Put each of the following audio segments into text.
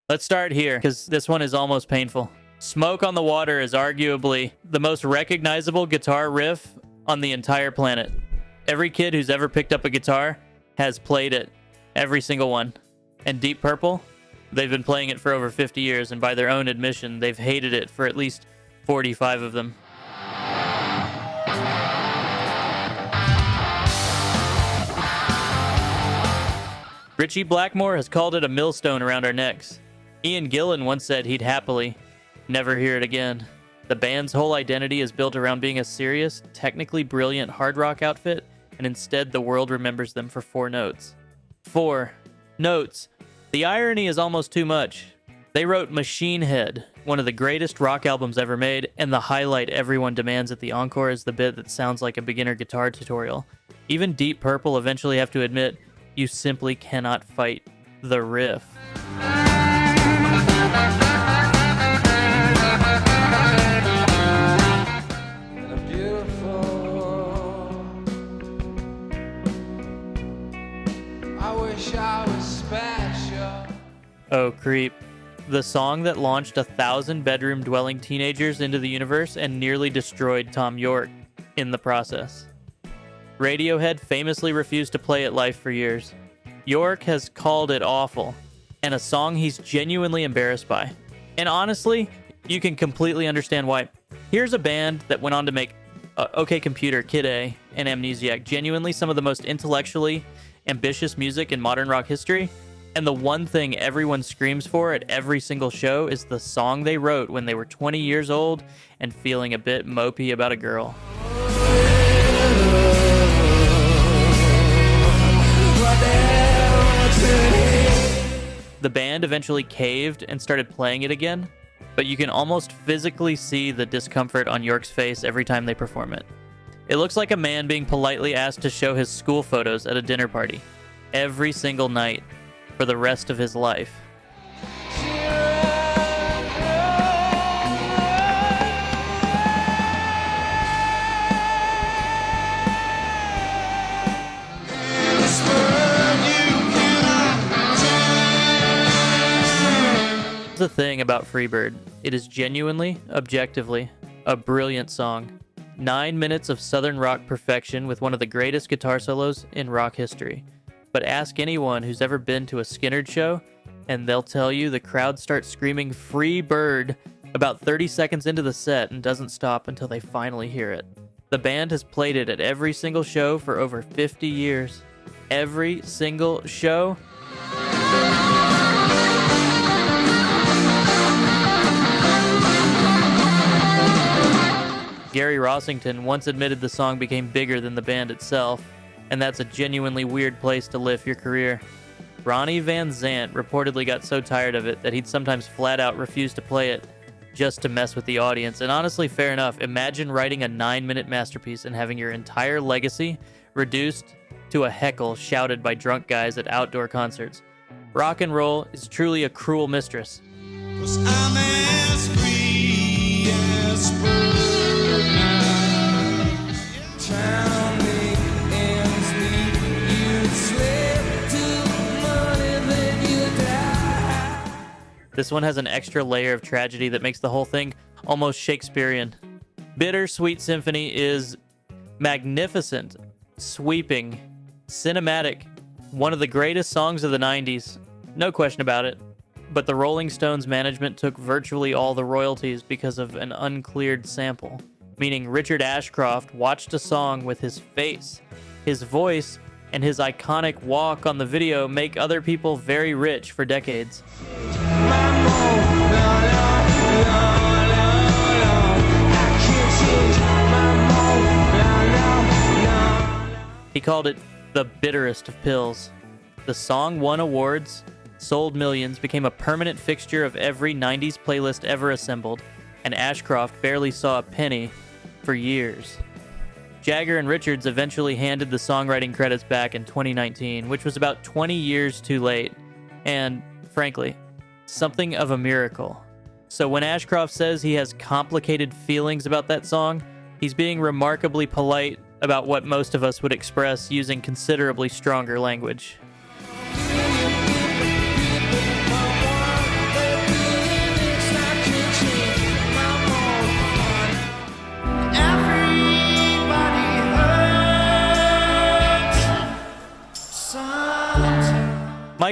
Let's start here, because this one is almost painful. Smoke on the Water is arguably the most recognizable guitar riff on the entire planet. Every kid who's ever picked up a guitar has played it. Every single one. And Deep Purple, they've been playing it for over 50 years, and by their own admission, they've hated it for at least 45 of them. Ritchie Blackmore has called it a millstone around our necks. Ian Gillan once said he'd happily never hear it again. The band's whole identity is built around being a serious, technically brilliant hard rock outfit, and instead the world remembers them for 4 notes. 4 notes. The irony is almost too much. They wrote Machine Head, one of the greatest rock albums ever made, and the highlight everyone demands at the encore is the bit that sounds like a beginner guitar tutorial. Even Deep Purple eventually have to admit, you simply cannot fight the riff. Oh, Creep. The song that launched 1,000 bedroom-dwelling teenagers into the universe and nearly destroyed Thom Yorke in the process. Radiohead famously refused to play it live for years. Yorke has called it awful, and a song he's genuinely embarrassed by. And honestly, you can completely understand why. Here's a band that went on to make OK Computer, Kid A, and Amnesiac, genuinely some of the most intellectually ambitious music in modern rock history, and the one thing everyone screams for at every single show is the song they wrote when they were 20 years old and feeling a bit mopey about a girl. The band eventually caved and started playing it again, but you can almost physically see the discomfort on Yorke's face every time they perform it. It looks like a man being politely asked to show his school photos at a dinner party every single night for the rest of his life. The thing about Freebird, it is genuinely, objectively, a brilliant song. 9 minutes of southern rock perfection with one of the greatest guitar solos in rock history. But ask anyone who's ever been to a Skynyrd show, and they'll tell you the crowd starts screaming "Free Bird" about 30 seconds into the set and doesn't stop until they finally hear it. The band has played it at every single show for over 50 years. Every single show. Gary Rossington once admitted the song became bigger than the band itself, and that's a genuinely weird place to live your career. Ronnie Van Zant reportedly got so tired of it that he'd sometimes flat out refuse to play it just to mess with the audience. And honestly, fair enough. Imagine writing a 9-minute masterpiece and having your entire legacy reduced to a heckle shouted by drunk guys at outdoor concerts. Rock and roll is truly a cruel mistress. I'm as free as bird now. Tell me ends meet, you'd slip to money, then you die. This one has an extra layer of tragedy that makes the whole thing almost Shakespearean. Bittersweet Symphony is magnificent, sweeping, cinematic, one of the greatest songs of the 90s, no question about it. But the Rolling Stones management took virtually all the royalties because of an uncleared sample, meaning Richard Ashcroft watched a song with his face, his voice, and his iconic walk on the video make other people very rich for decades. He called it the bitterest of pills. The song won awards, sold millions, became a permanent fixture of every 90s playlist ever assembled, and Ashcroft barely saw a penny for years. Jagger and Richards eventually handed the songwriting credits back in 2019, which was about 20 years too late, and, frankly, something of a miracle. So when Ashcroft says he has complicated feelings about that song, he's being remarkably polite about what most of us would express using considerably stronger language.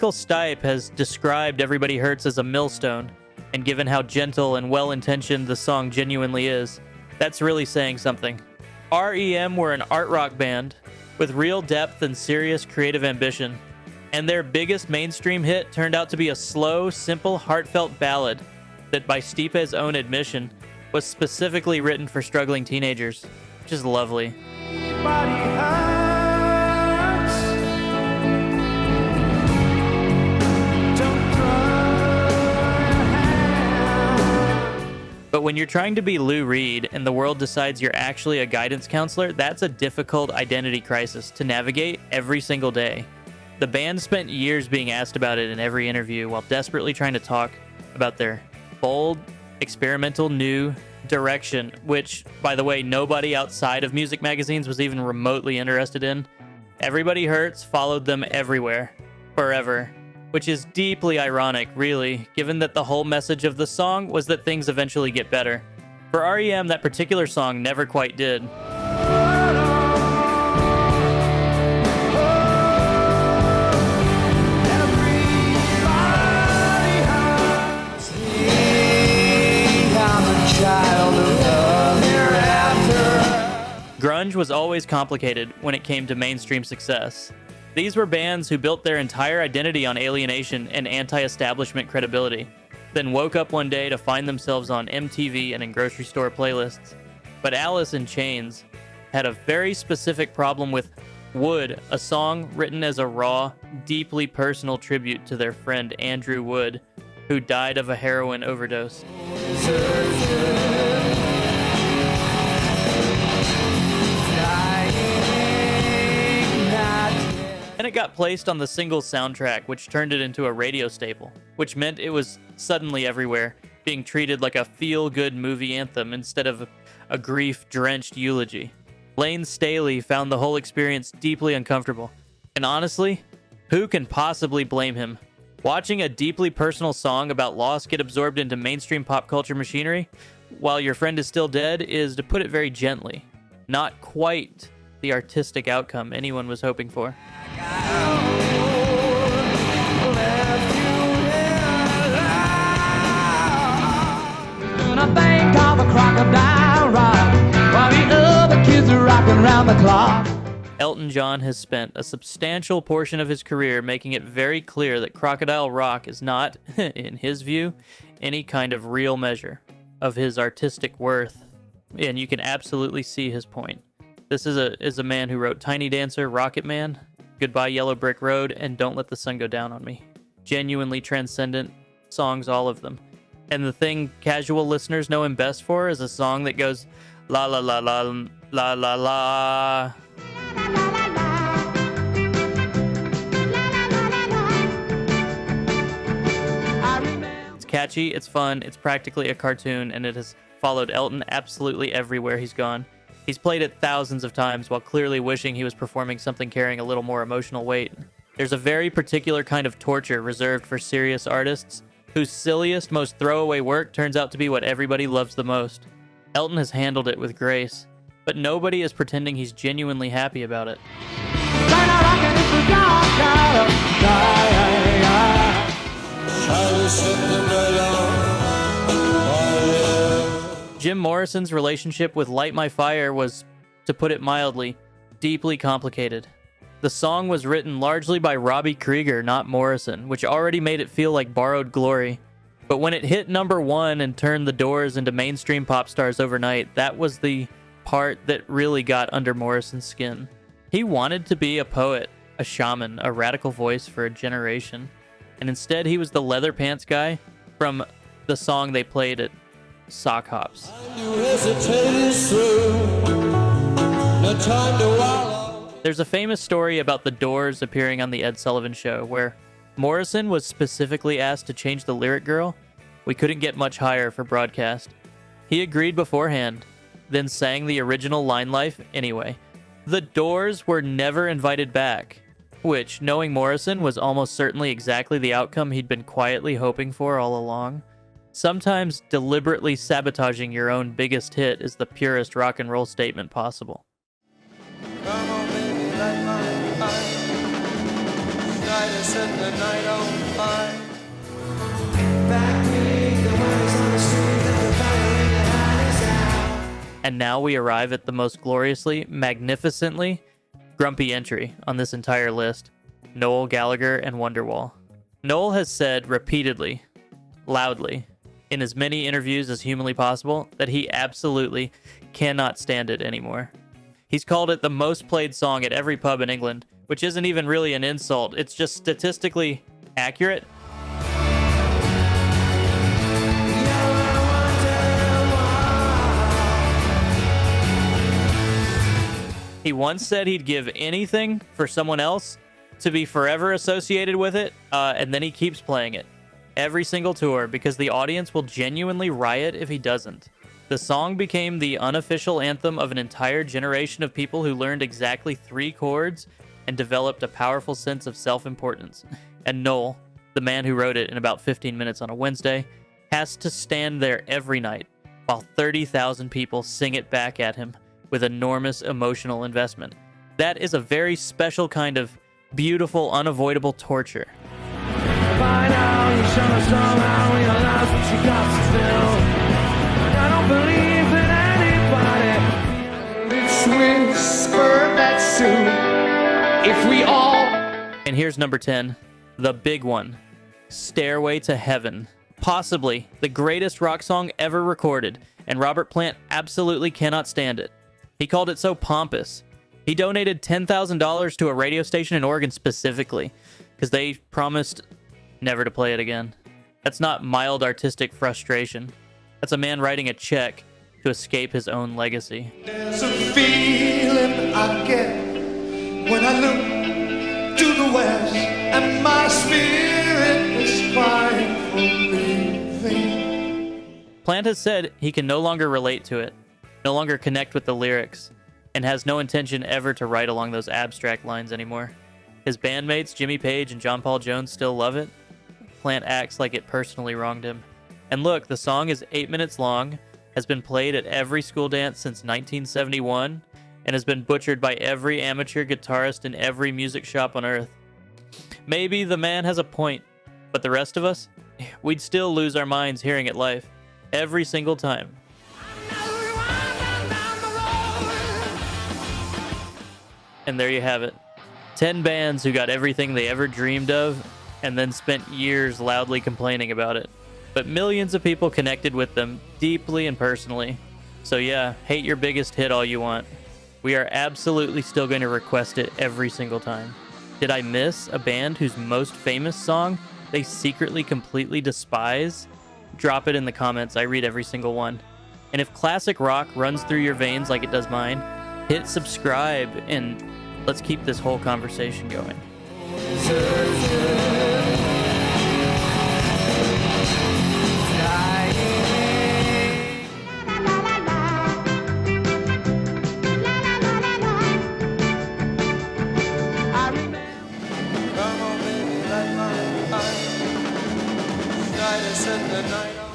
Michael Stipe has described Everybody Hurts as a millstone, and given how gentle and well-intentioned the song genuinely is, that's really saying something. R.E.M. were an art rock band with real depth and serious creative ambition, and their biggest mainstream hit turned out to be a slow, simple, heartfelt ballad that, by Stipe's own admission, was specifically written for struggling teenagers, which is lovely. But when you're trying to be Lou Reed and the world decides you're actually a guidance counselor, that's a difficult identity crisis to navigate every single day. The band spent years being asked about it in every interview while desperately trying to talk about their bold, experimental new direction, which, by the way, nobody outside of music magazines was even remotely interested in. Everybody Hurts followed them everywhere, forever, which is deeply ironic, really, given that the whole message of the song was that things eventually get better. For R.E.M., that particular song never quite did. Grunge was always complicated when it came to mainstream success. These were bands who built their entire identity on alienation and anti-establishment credibility, then woke up one day to find themselves on MTV and in grocery store playlists. But Alice in Chains had a very specific problem with Wood, a song written as a raw, deeply personal tribute to their friend Andrew Wood, who died of a heroin overdose. And it got placed on the Singles soundtrack, which turned it into a radio staple, which meant it was suddenly everywhere, being treated like a feel-good movie anthem instead of a grief-drenched eulogy. Lane Staley found the whole experience deeply uncomfortable. And honestly, who can possibly blame him? Watching a deeply personal song about loss get absorbed into mainstream pop culture machinery while your friend is still dead is, to put it very gently, not quite the artistic outcome anyone was hoping for. Think of a crocodile rock while the other kids are rocking around the clock. Elton John has spent a substantial portion of his career making it very clear that Crocodile Rock is not, in his view, any kind of real measure of his artistic worth, and you can absolutely see his point. This is a man who wrote Tiny Dancer, Rocket Man, Goodbye Yellow Brick Road, and Don't Let the Sun Go Down on Me. Genuinely transcendent songs, all of them. And the thing casual listeners know him best for is a song that goes la la la la la la la. It's catchy, it's fun, it's practically a cartoon, and it has followed Elton absolutely everywhere he's gone. He's played it thousands of times while clearly wishing he was performing something carrying a little more emotional weight. There's a very particular kind of torture reserved for serious artists whose silliest, most throwaway work turns out to be what everybody loves the most. Elton has handled it with grace, but nobody is pretending he's genuinely happy about it. Jim Morrison's relationship with Light My Fire was, to put it mildly, deeply complicated. The song was written largely by Robbie Krieger, not Morrison, which already made it feel like borrowed glory. But when it hit number one and turned the Doors into mainstream pop stars overnight, that was the part that really got under Morrison's skin. He wanted to be a poet, a shaman, a radical voice for a generation. And instead he was the leather pants guy from the song they played at Sock Hops. There's a famous story about the Doors appearing on The Ed Sullivan Show, where Morrison was specifically asked to change the lyric girl. We couldn't get much higher for broadcast. He agreed beforehand, then sang the original Line Life anyway. The Doors were never invited back, which, knowing Morrison, was almost certainly exactly the outcome he'd been quietly hoping for all along. Sometimes deliberately sabotaging your own biggest hit is the purest rock and roll statement possible. Come on, baby, light my fire. to set the night on fire. And now we arrive at the most gloriously, magnificently grumpy entry on this entire list: Noel Gallagher and Wonderwall. Noel has said repeatedly, loudly, in as many interviews as humanly possible, that he absolutely cannot stand it anymore. He's called it the most played song at every pub in England, which isn't even really an insult. It's just statistically accurate. He once said he'd give anything for someone else to be forever associated with it, and then he keeps playing it every single tour because the audience will genuinely riot if he doesn't. The song became the unofficial anthem of an entire generation of people who learned exactly 3 chords and developed a powerful sense of self-importance. And Noel, the man who wrote it in about 15 minutes on a Wednesday, has to stand there every night while 30,000 people sing it back at him with enormous emotional investment. That is a very special kind of beautiful, unavoidable torture. By now, you should have somehow realized what you got to do. And I don't believe that anybody it's whisper that soon. If we all. And here's number 10, the big one, Stairway to Heaven. Possibly the greatest rock song ever recorded, and Robert Plant absolutely cannot stand it. He called it so pompous. He donated $10,000 to a radio station in Oregon specifically because they promised never to play it again. That's not mild artistic frustration. That's a man writing a check to escape his own legacy. There's a feeling I get when I look to the west, and my spirit is crying for leaving. Plant has said he can no longer relate to it, no longer connect with the lyrics, and has no intention ever to write along those abstract lines anymore. His bandmates, Jimmy Page and John Paul Jones, still love it. Plant acts like it personally wronged him. And look, the song is 8 minutes long, has been played at every school dance since 1971, and has been butchered by every amateur guitarist in every music shop on earth. Maybe the man has a point, but the rest of us, we'd still lose our minds hearing it live, every single time. And there you have it. 10 bands who got everything they ever dreamed of and then spent years loudly complaining about it. But millions of people connected with them deeply and personally. So yeah, hate your biggest hit all you want. We are absolutely still going to request it every single time. Did I miss a band whose most famous song they secretly completely despise? Drop it in the comments. I read every single one. And if classic rock runs through your veins like it does mine, hit subscribe and let's keep this whole conversation going. Come on, baby, light my fire. Try to set the night on